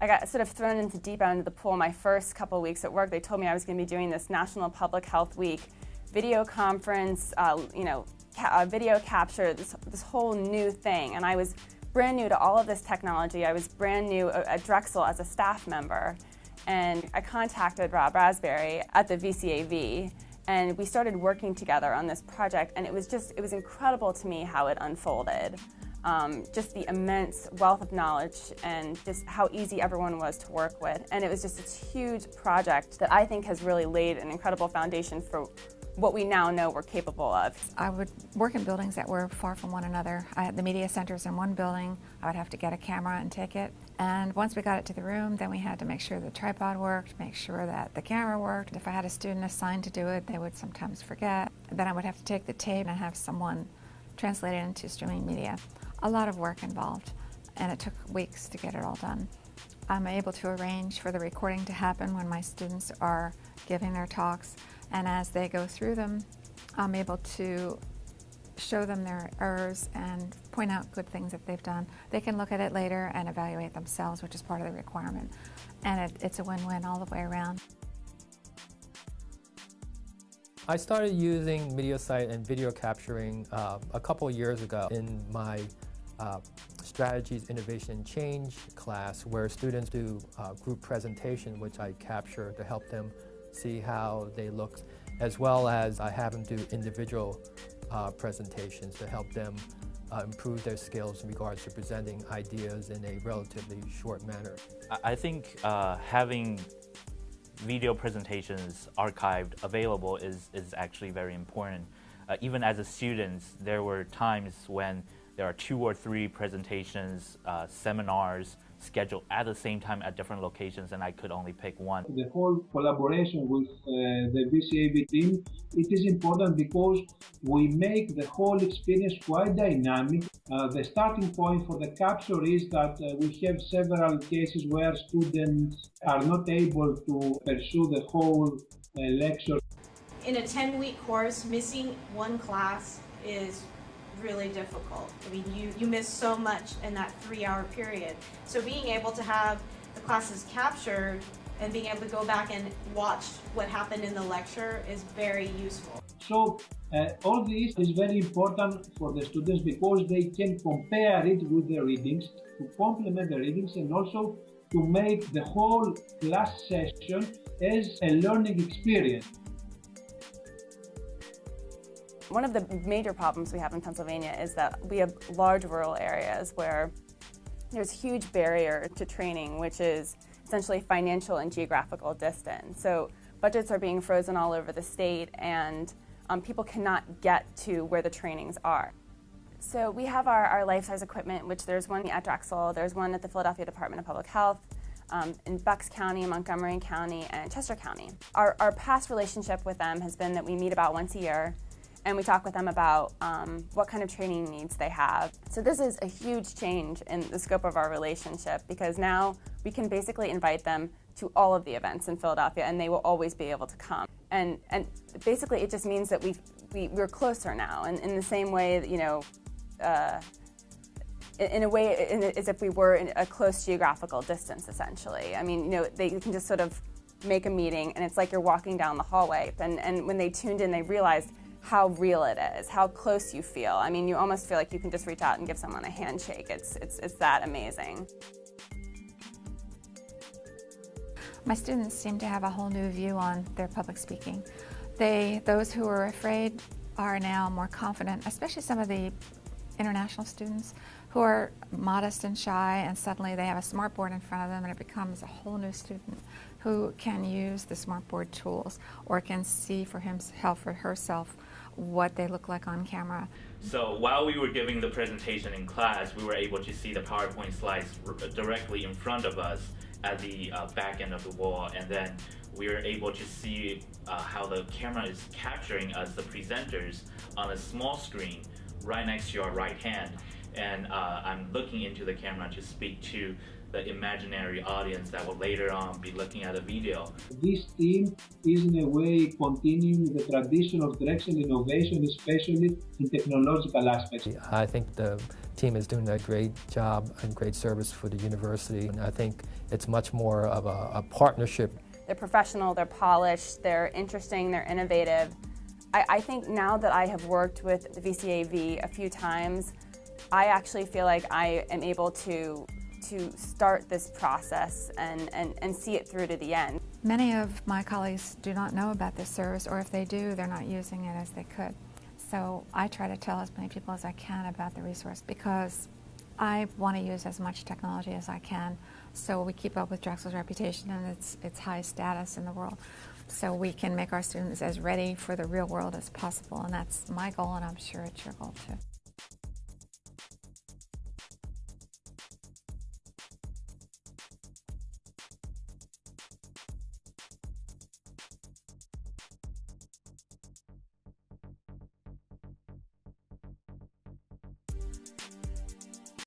I got sort of thrown into deep end of the pool my first couple weeks at work. They told me I was going to be doing this National Public Health Week video conference, video capture, this whole new thing. And I was brand new to all of this technology. I was brand new at Drexel as a staff member. And I contacted Rob Raspberry at the VCAV, and we started working together on this project, and it was incredible to me how it unfolded. Just the immense wealth of knowledge and just how easy everyone was to work with. And it was just this huge project that I think has really laid an incredible foundation for what we now know we're capable of. I would work in buildings that were far from one another. I had the media centers in one building. I would have to get a camera and take it. And once we got it to the room, then we had to make sure the tripod worked, make sure that the camera worked. If I had a student assigned to do it, they would sometimes forget. Then I would have to take the tape and have someone translate it into streaming media. A lot of work involved, and it took weeks to get it all done. I'm able to arrange for the recording to happen when my students are giving their talks, and as they go through them, I'm able to show them their errors and point out good things that they've done. They can look at it later and evaluate themselves, which is part of the requirement. And it's a win-win all the way around. I started using MediaSite and video capturing a couple years ago in my Strategies, Innovation, and Change class, where students do group presentation, which I capture to help them see how they look, as well as I have them do individual presentations to help them improve their skills in regards to presenting ideas in a relatively short manner. I think having video presentations archived available is actually very important. Even as a student, there were times when there are 2 or 3 presentations, seminars scheduled at the same time at different locations, and I could only pick one. The whole collaboration with the VCAV team, it is important because we make the whole experience quite dynamic. The starting point for the capture is that we have several cases where students are not able to pursue the whole lecture. In a 10-week course, missing one class is really difficult. I mean, you miss so much in that 3-hour period. So being able to have the classes captured and being able to go back and watch what happened in the lecture is very useful. So all this is very important for the students because they can compare it with the readings, to complement the readings, and also to make the whole class session as a learning experience. One of the major problems we have in Pennsylvania is that we have large rural areas where there's huge barrier to training, which is essentially financial and geographical distance. So budgets are being frozen all over the state, and people cannot get to where the trainings are. So we have our life-size equipment, which there's one at Drexel, there's one at the Philadelphia Department of Public Health, in Bucks County, Montgomery County, and Chester County. Our past relationship with them has been that we meet about once a year, and we talk with them about what kind of training needs they have. So this is a huge change in the scope of our relationship, because now we can basically invite them to all of the events in Philadelphia, and they will always be able to come. And basically it just means that we're closer now, and in the same way that, you know, in a way as if we were in a close geographical distance, essentially. I mean, you know, they can just sort of make a meeting, and it's like you're walking down the hallway. And when they tuned in, they realized how real it is, how close you feel. I mean, you almost feel like you can just reach out and give someone a handshake. It's that amazing. My students seem to have a whole new view on their public speaking. Those who were afraid are now more confident, especially some of the international students who are modest and shy, and suddenly they have a smartboard in front of them and it becomes a whole new student who can use the smartboard tools or can see for himself or herself what they look like on camera. So while we were giving the presentation in class, we were able to see the PowerPoint slides directly in front of us at the back end of the wall, and then we were able to see how the camera is capturing us, the presenters, on a small screen right next to our right hand. And I'm looking into the camera to speak to the imaginary audience that will later on be looking at a video. This team is in a way continuing the tradition of Drexel innovation, especially in technological aspects. I think the team is doing a great job and great service for the university, and I think it's much more of a partnership. They're professional, they're polished, they're interesting, they're innovative. I think now that I have worked with the VCAV a few times, I actually feel like I am able to start this process and see it through to the end. Many of my colleagues do not know about this service, or if they do, they're not using it as they could. So I try to tell as many people as I can about the resource, because I want to use as much technology as I can so we keep up with Drexel's reputation and its high status in the world, so we can make our students as ready for the real world as possible. And that's my goal, and I'm sure it's your goal too.